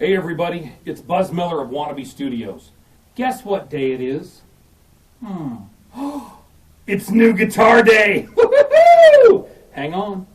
Hey everybody, it's Buzz Miller of Wannabe Studios. Guess what day it is? It's New Guitar Day! Woo-hoo-hoo! Hang on.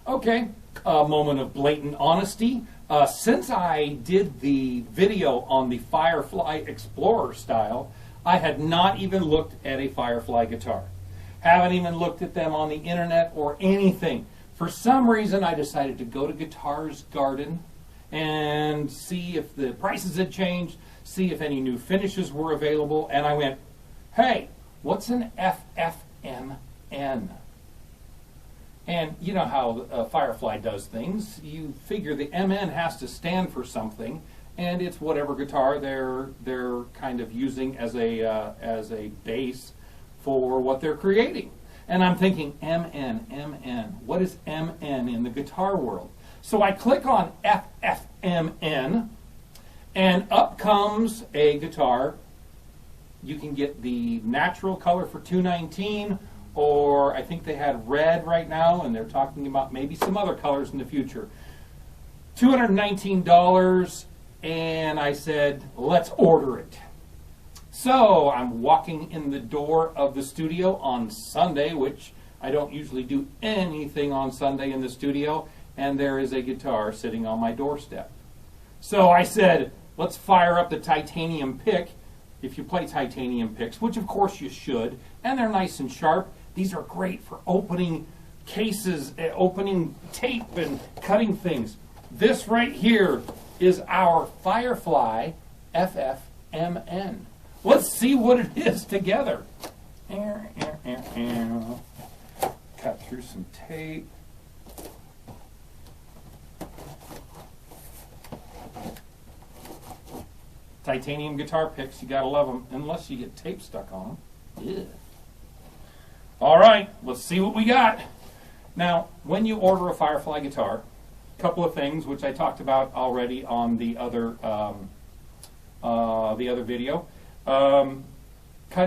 Okay, a moment of blatant honesty. Since I did the video on the Firefly Explorer style, I had not even looked at a Firefly guitar. Haven't even looked at them on the internet or anything. For some reason, I decided to go to Guitars Garden and see if the prices had changed, see if any new finishes were available, and I went, hey, what's an FFMN? And you know how Firefly does things. You figure the MN has to stand for something, and it's whatever guitar they're kind of using as a base for what they're creating. And I'm thinking, MN. What is MN in the guitar world? So I click on FFMN, and up comes a guitar. You can get the natural color for $219. Or I think they had red right now, and they're talking about maybe some other colors in the future. $219, and I said, let's order it. So I'm walking in the door of the studio on Sunday, which I don't usually do anything on Sunday in the studio, and there is a guitar sitting on my doorstep. So I said, let's fire up the titanium pick, if you play titanium picks, which of course you should, and they're nice and sharp. These are great for opening cases, opening tape and cutting things. This right here is our Firefly FFMN. Let's see what it is together. Cut through some tape. Titanium guitar picks, you gotta love them, unless you get tape stuck on them. Yeah. All right, let's see what we got. Now, when you order a Firefly guitar, a couple of things which I talked about already on the other video. Kind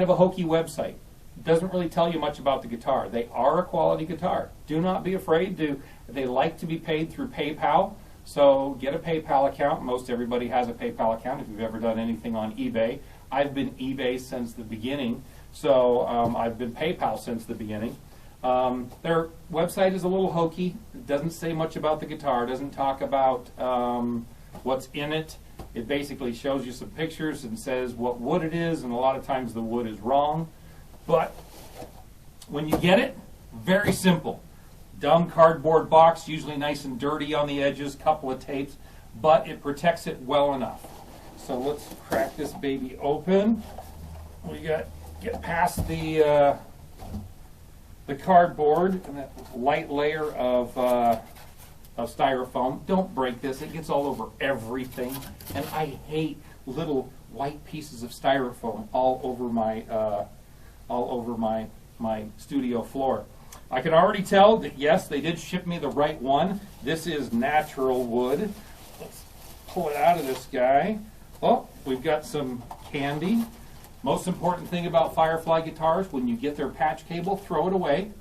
of a hokey website. Doesn't really tell you much about the guitar. They are a quality guitar. Do not be afraid to. They like to be paid through PayPal. So get a PayPal account. Most everybody has a PayPal account if you've ever done anything on eBay. I've been eBay since the beginning. So I've been PayPal since the beginning. Their website is a little hokey. It doesn't say much about the guitar. It doesn't talk about what's in it. It basically shows you some pictures and says what wood it is, and a lot of times the wood is wrong. But when you get it, very simple. Dumb cardboard box, usually nice and dirty on the edges, couple of tapes, but it protects it well enough. So let's crack this baby open. We got get past the cardboard and that light layer of styrofoam. Don't break this; it gets all over everything. And I hate little white pieces of styrofoam all over my studio floor. I can already tell that yes, they did ship me the right one. This is natural wood. Let's pull it out of this guy. Oh, we've got some candy. Most important thing about Firefly guitars, when you get their patch cable, throw it away.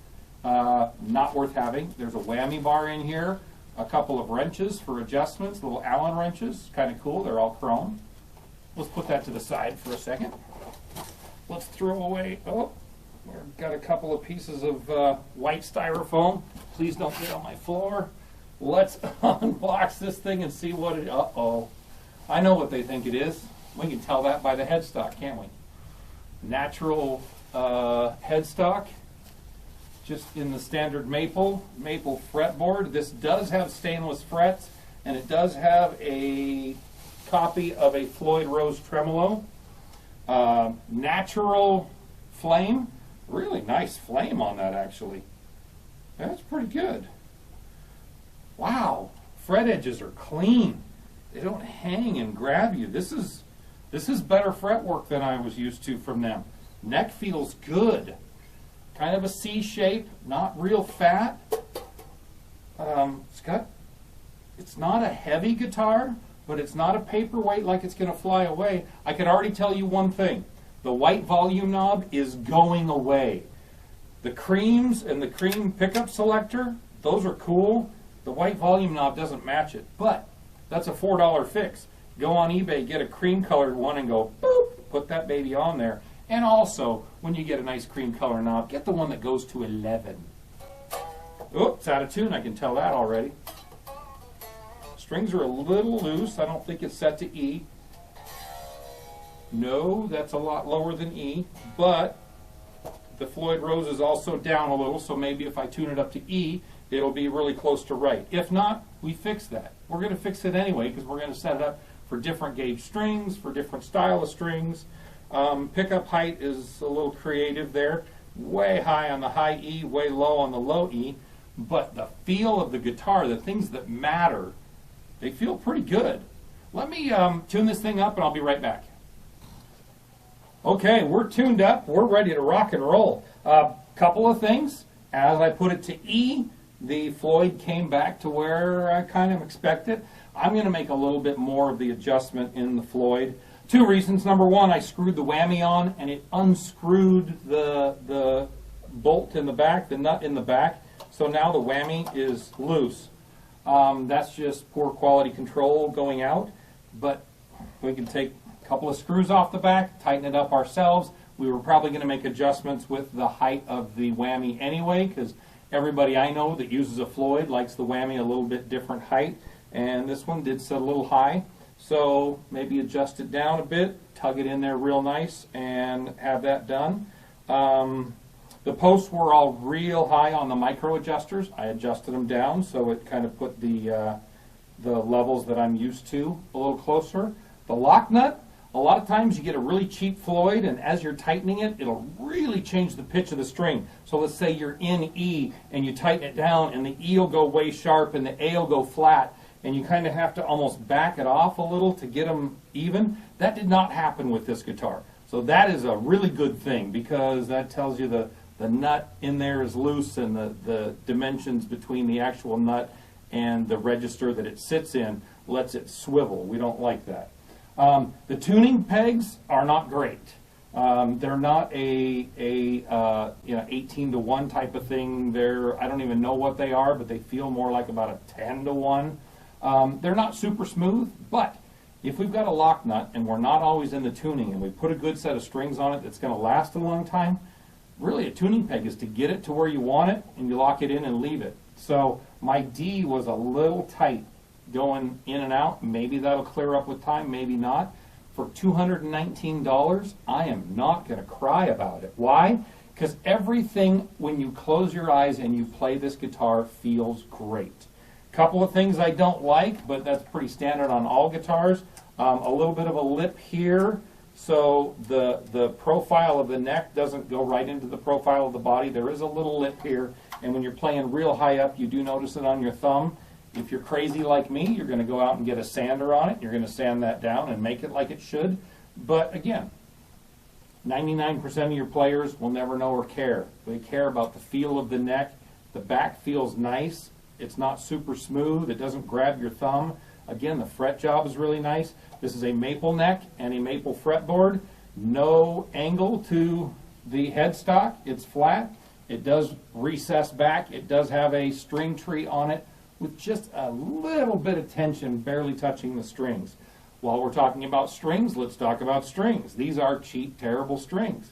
Not worth having. There's a whammy bar in here, a couple of wrenches for adjustments, little Allen wrenches, kind of cool. They're all chrome. Let's put that to the side for a second. Let's throw away, oh, we've got a couple of pieces of white styrofoam. Please don't get on my floor. Let's unbox this thing and see what it, uh-oh. I know what they think it is. We can tell that by the headstock, can't we? Natural headstock, just in the standard maple fretboard. This does have stainless frets, and it does have a copy of a Floyd Rose tremolo. Natural flame, really nice flame on that actually. That's pretty good. Wow, fret edges are clean. They don't hang and grab you. This is better fretwork than I was used to from them. Neck feels good. Kind of a C shape, not real fat. It's not a heavy guitar, but it's not a paperweight like it's going to fly away. I can already tell you one thing. The white volume knob is going away. The creams and the cream pickup selector, those are cool. The white volume knob doesn't match it, but that's a $4 fix. Go on eBay, get a cream colored one and go, boop, put that baby on there. And also, when you get a nice cream color knob, get the one that goes to 11. Oops, it's out of tune, I can tell that already. Strings are a little loose. I don't think it's set to E. No, that's a lot lower than E, but the Floyd Rose is also down a little, so maybe if I tune it up to E, it'll be really close to right. If not, we fix that. We're going to fix it anyway because we're going to set it up for different gauge strings, for different style of strings. Pickup height is a little creative there. Way high on the high E, way low on the low E. But the feel of the guitar, the things that matter, they feel pretty good. Let me tune this thing up and I'll be right back. Okay, we're tuned up. We're ready to rock and roll. Couple of things. As I put it to E, the Floyd came back to where I kind of expected. I'm going to make a little bit more of the adjustment in the Floyd. Two reasons. Number one, I screwed the whammy on and it unscrewed the bolt in the back, the nut in the back. So now the whammy is loose. That's just poor quality control going out. But we can take a couple of screws off the back, tighten it up ourselves. We were probably going to make adjustments with the height of the whammy anyway, because everybody I know that uses a Floyd likes the whammy a little bit different height. And this one did set a little high. So maybe adjust it down a bit, tug it in there real nice, and have that done. The posts were all real high on the micro adjusters. I adjusted them down so it kind of put the levels that I'm used to a little closer. The lock nut, a lot of times you get a really cheap Floyd, and as you're tightening it, it'll really change the pitch of the string. So let's say you're in E and you tighten it down, and the E will go way sharp and the A will go flat, and you kind of have to almost back it off a little to get them even. That did not happen with this guitar. So that is a really good thing, because that tells you the nut in there is loose, and the dimensions between the actual nut and the register that it sits in lets it swivel. We don't like that. The tuning pegs are not great. They're not a 18-to-1 type of thing. I don't even know what they are, but they feel more like about a 10-to-1. They're not super smooth, but if we've got a lock nut and we're not always in the tuning and we put a good set of strings on it that's going to last a long time, really a tuning peg is to get it to where you want it and you lock it in and leave it. So my D was a little tight going in and out. Maybe that'll clear up with time, maybe not. For $219, I am not going to cry about it. Why? Because everything, when you close your eyes and you play this guitar, feels great. Couple of things I don't like, but that's pretty standard on all guitars. A little bit of a lip here, so the profile of the neck doesn't go right into the profile of the body. There is a little lip here, and when you're playing real high up, you do notice it on your thumb. If you're crazy like me, you're going to go out and get a sander on it. You're going to sand that down and make it like it should. But again, 99% of your players will never know or care. They care about the feel of the neck. The back feels nice. It's not super smooth. It doesn't grab your thumb. Again, the fret job is really nice. This is a maple neck and a maple fretboard. No angle to the headstock. It's flat. It does recess back. It does have a string tree on it with just a little bit of tension barely touching the strings. While we're talking about strings, let's talk about strings. These are cheap, terrible strings.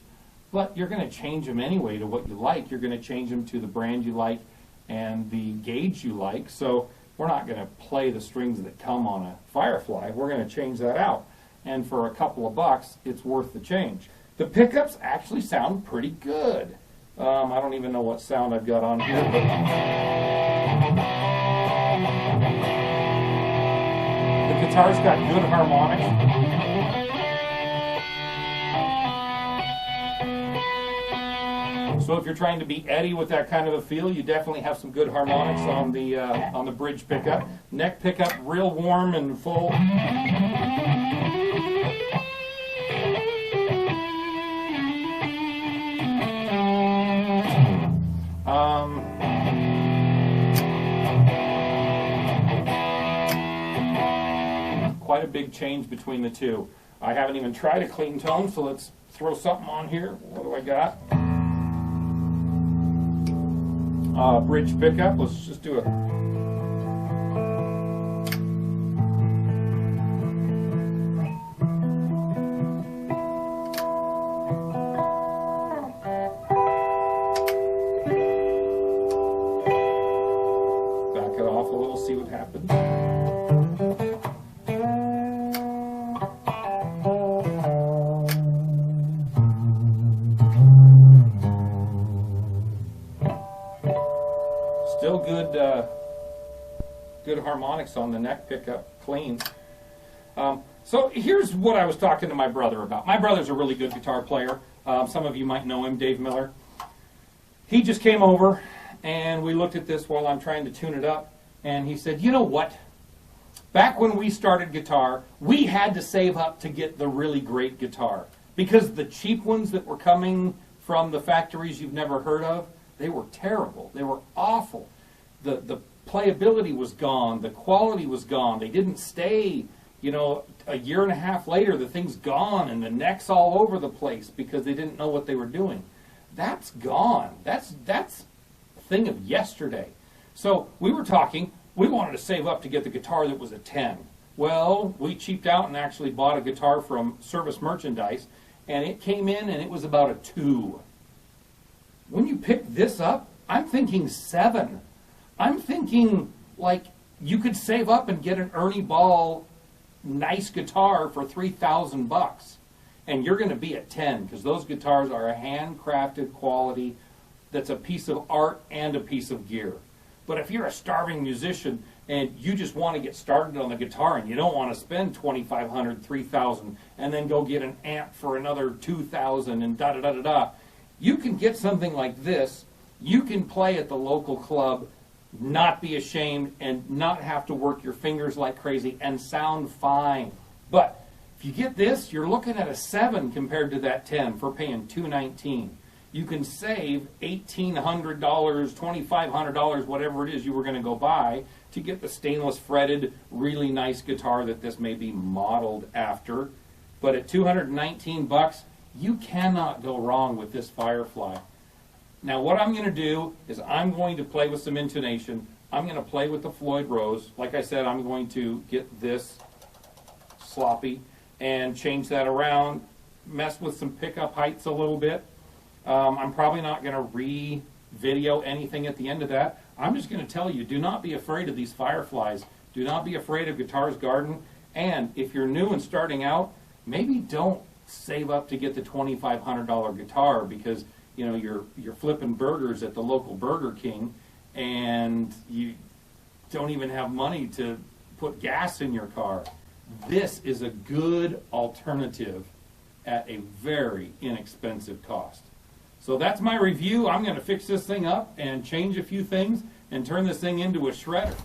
But you're going to change them anyway to what you like. You're going to change them to the brand you like and the gauge you like. So we're not going to play the strings that come on a Firefly. We're going to change that out. And for a couple of bucks, it's worth the change. The pickups actually sound pretty good. I don't even know what sound I've got on here, but the guitar's got good harmonics. So if you're trying to beat Eddie with that kind of a feel, you definitely have some good harmonics on the bridge pickup. Neck pickup, real warm and full. a big change between the two. I haven't even tried a clean tone, so let's throw something on here. What do I got? Bridge pickup. Let's just do a... See what happens. Still good harmonics on the neck pickup, clean. So here's what I was talking to my brother about. My brother's a really good guitar player. Some of you might know him, Dave Miller. He just came over and we looked at this while I'm trying to tune it up. And he said, you know what? Back when we started guitar, we had to save up to get the really great guitar. Because the cheap ones that were coming from the factories you've never heard of, they were terrible. They were awful. The playability was gone. The quality was gone. They didn't stay, you know, a year and a half later, the thing's gone and the neck's all over the place because they didn't know what they were doing. That's gone. That's a thing of yesterday. So we were talking, we wanted to save up to get the guitar that was a 10. Well, we cheaped out and actually bought a guitar from Service Merchandise, and it came in and it was about a 2. When you pick this up, I'm thinking 7. I'm thinking like you could save up and get an Ernie Ball nice guitar for $3,000, and you're going to be at 10 because those guitars are a handcrafted quality that's a piece of art and a piece of gear. But if you're a starving musician and you just want to get started on the guitar and you don't want to spend $2,500, $3,000, and then go get an amp for another $2,000 and da-da-da-da-da, you can get something like this. You can play at the local club, not be ashamed, and not have to work your fingers like crazy and sound fine. But if you get this, you're looking at a 7 compared to that 10 for paying $219. You can save $1,800, $2,500, whatever it is you were going to go buy to get the stainless fretted, really nice guitar that this may be modeled after. But at $219, you cannot go wrong with this Firefly. Now what I'm going to do is I'm going to play with some intonation. I'm going to play with the Floyd Rose. Like I said, I'm going to get this sloppy and change that around, mess with some pickup heights a little bit. I'm probably not going to re-video anything at the end of that. I'm just going to tell you, do not be afraid of these Fireflies. Do not be afraid of Guitar's Garden. And if you're new and starting out, maybe don't save up to get the $2,500 guitar because you know you're flipping burgers at the local Burger King and you don't even have money to put gas in your car. This is a good alternative at a very inexpensive cost. So that's my review. I'm going to fix this thing up and change a few things and turn this thing into a shredder.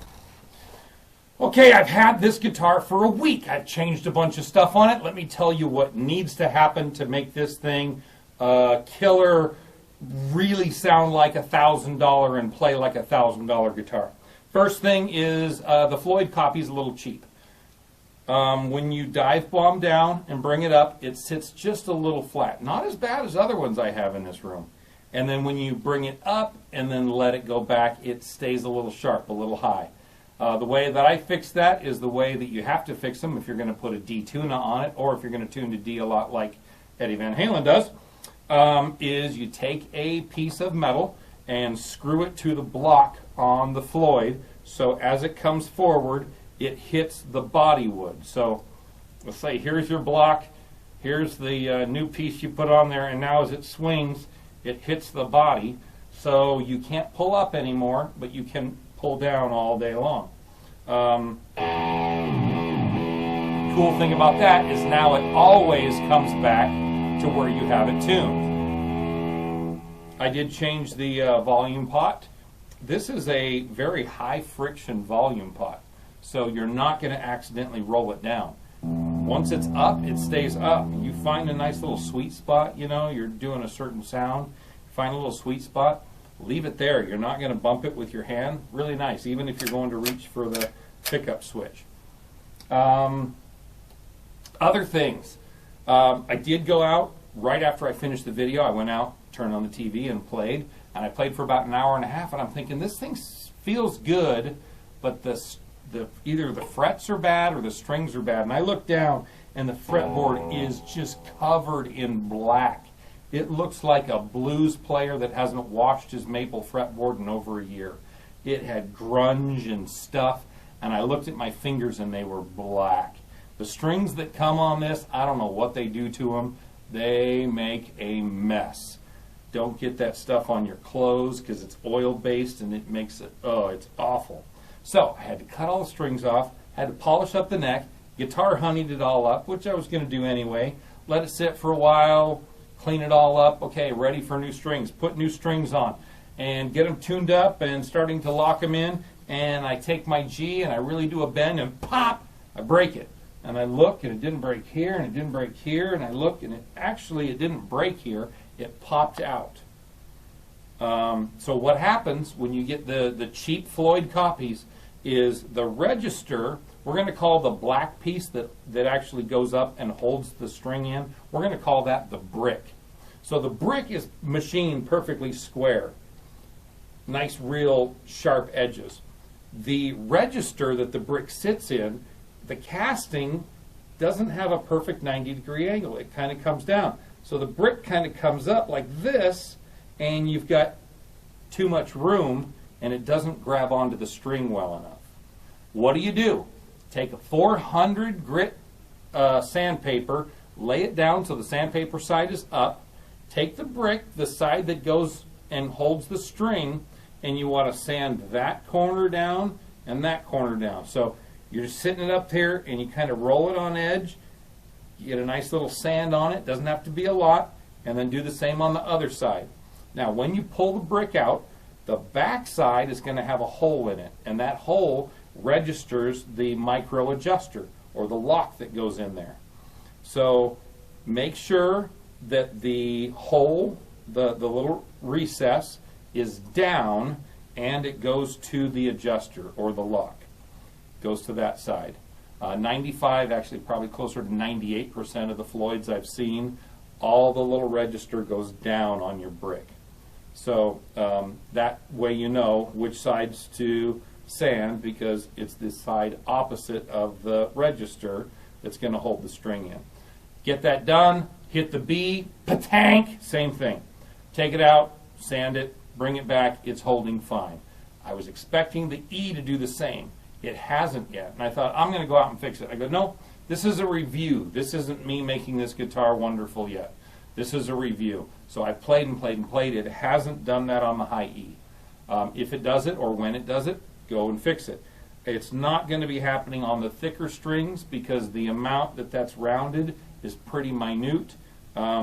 Okay, I've had this guitar for a week. I've changed a bunch of stuff on it. Let me tell you what needs to happen to make this thing killer, really sound like $1,000 and play like a $1,000 guitar. First thing is the Floyd copy is a little cheap. When you dive bomb down and bring it up, it sits just a little flat. Not as bad as other ones I have in this room. And then when you bring it up and then let it go back, it stays a little sharp, a little high. The way that I fix that is the way that you have to fix them if you're going to put a D tuner on it, or if you're going to tune to D a lot like Eddie VanHalen does, is you take a piece of metal and screw it to the block on the Floyd, so as it comes forward, it hits the body wood. So let's say here's your block, here's the new piece you put on there, and now as it swings, it hits the body. So you can't pull up anymore, but you can pull down all day long. Cool thing about that is now it always comes back to where you have it tuned. I did change the volume pot. This is a very high friction volume pot, so you're not going to accidentally roll it down. Once it's up, it stays up. You find a nice little sweet spot, you know, you're doing a certain sound, find a little sweet spot, leave it there. You're not going to bump it with your hand. Really nice, even if you're going to reach for the pickup switch. Other things. I did go out right after I finished the video. I went out, turned on the TV, and played. And I played for about an hour and a half, and I'm thinking, this thing feels good, but either the frets are bad or the strings are bad. And I looked down, and the fretboard is just covered in black. It looks like a blues player that hasn't washed his maple fretboard in over a year. It had grunge and stuff, and I looked at my fingers, and they were black. The strings that come on this, I don't know what they do to them. They make a mess. Don't get that stuff on your clothes because it's oil-based, and it makes it, oh, it's awful. So I had to cut all the strings off, had to polish up the neck, guitar honeyed it all up, which I was going to do anyway, let it sit for a while, clean it all up, okay, ready for new strings, put new strings on, and get them tuned up and starting to lock them in, and I take my G and I really do a bend and pop, I break it. And I look and it didn't break here and it didn't break here, and I look and it didn't break here, it popped out. So what happens when you get the cheap Floyd copies is the register, we're going to call the black piece that actually goes up and holds the string in, we're going to call that the brick. So the brick is machined perfectly square. Nice real sharp edges. The register that the brick sits in, the casting doesn't have a perfect 90-degree angle. It kind of comes down. So the brick kind of comes up like this, and you've got too much room, and it doesn't grab onto the string well enough. What do? Take a 400 grit sandpaper, lay it down so the sandpaper side is up, take the brick, the side that goes and holds the string, and you want to sand that corner down and that corner down. So you're just sitting it up here, and you kind of roll it on edge, you get a nice little sand on it, doesn't have to be a lot, and then do the same on the other side. Now when you pull the brick out, the back side is going to have a hole in it, and that hole registers the micro adjuster or the lock that goes in there. So make sure that the hole, the little recess, is down and it goes to the adjuster or the lock. Goes to that side. 95, actually probably closer to 98% of the Floyds I've seen, all the little register goes down on your brick. So that way you know which sides to sand, because it's the side opposite of the register that's going to hold the string in. Get that done, hit the B, patank, same thing. Take it out, sand it, bring it back, it's holding fine. I was expecting the E to do the same. It hasn't yet. And I thought, I'm going to go out and fix it. I go, no, this is a review. This isn't me making this guitar wonderful yet. This is a review. So I played and played and played. It hasn't done that on the high E. If it does it, or when it does it, go and fix it. It's not going to be happening on the thicker strings because the amount that's rounded is pretty minute.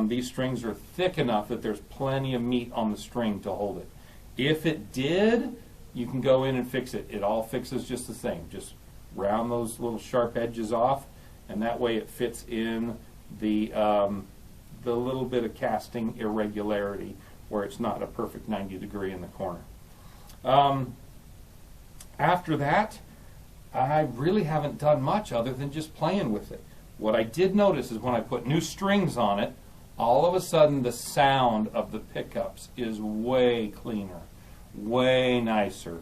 These strings are thick enough that there's plenty of meat on the string to hold it. If it did, you can go in and fix it. It all fixes just the same. Just round those little sharp edges off, and that way it fits in the little bit of casting irregularity where it's not a perfect 90 degree in the corner. After that, I really haven't done much other than just playing with it. What I did notice is when I put new strings on it, all of a sudden the sound of the pickups is way cleaner, way nicer.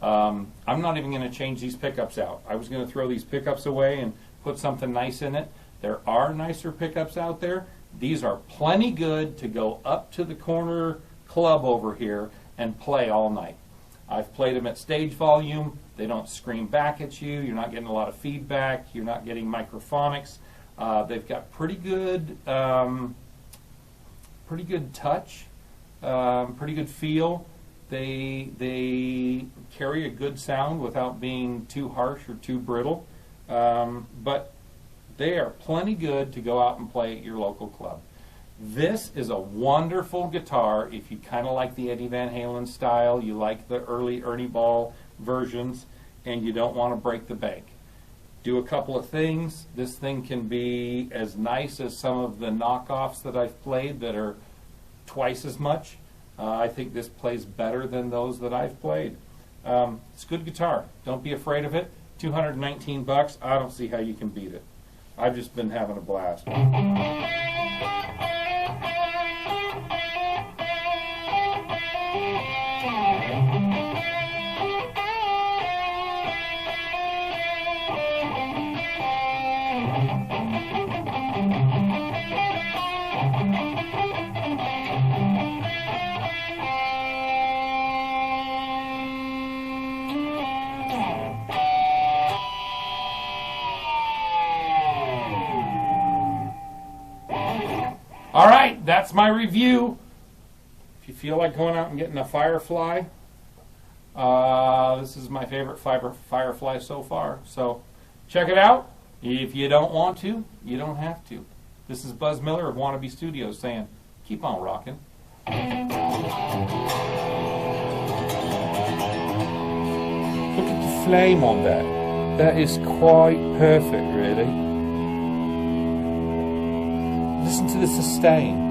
I'm not even going to change these pickups out. I was going to throw these pickups away and put something nice in it. There are nicer pickups out there. These are plenty good to go up to the corner club over here and play all night. I've played them at stage volume. They don't scream back at you. You're not getting a lot of feedback. You're not getting microphonics. They've got pretty good touch, pretty good feel. They carry a good sound without being too harsh or too brittle. But they are plenty good to go out and play at your local club. This is a wonderful guitar if you kind of like the Eddie VanHalen style, you like the early Ernie Ball versions, and you don't want to break the bank. Do a couple of things. This thing can be as nice as some of the knockoffs that I've played that are twice as much. I think this plays better than those that I've played. It's a good guitar. Don't be afraid of it. $219. I don't see how you can beat it. I've just been having a blast. All right, that's my review. If you feel like going out and getting a Firefly, this is my favorite Firefly so far. So check it out. If you don't want to, you don't have to. This is Buzz Miller of Wannabe Studios saying, keep on rocking. Look at the flame on that. That is quite perfect, really. Listen to the sustain.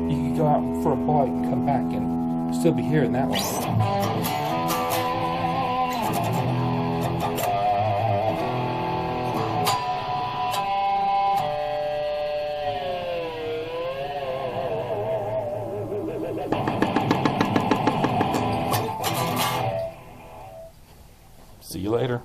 You could go out for a bite and come back and still be hearing that one. See you later.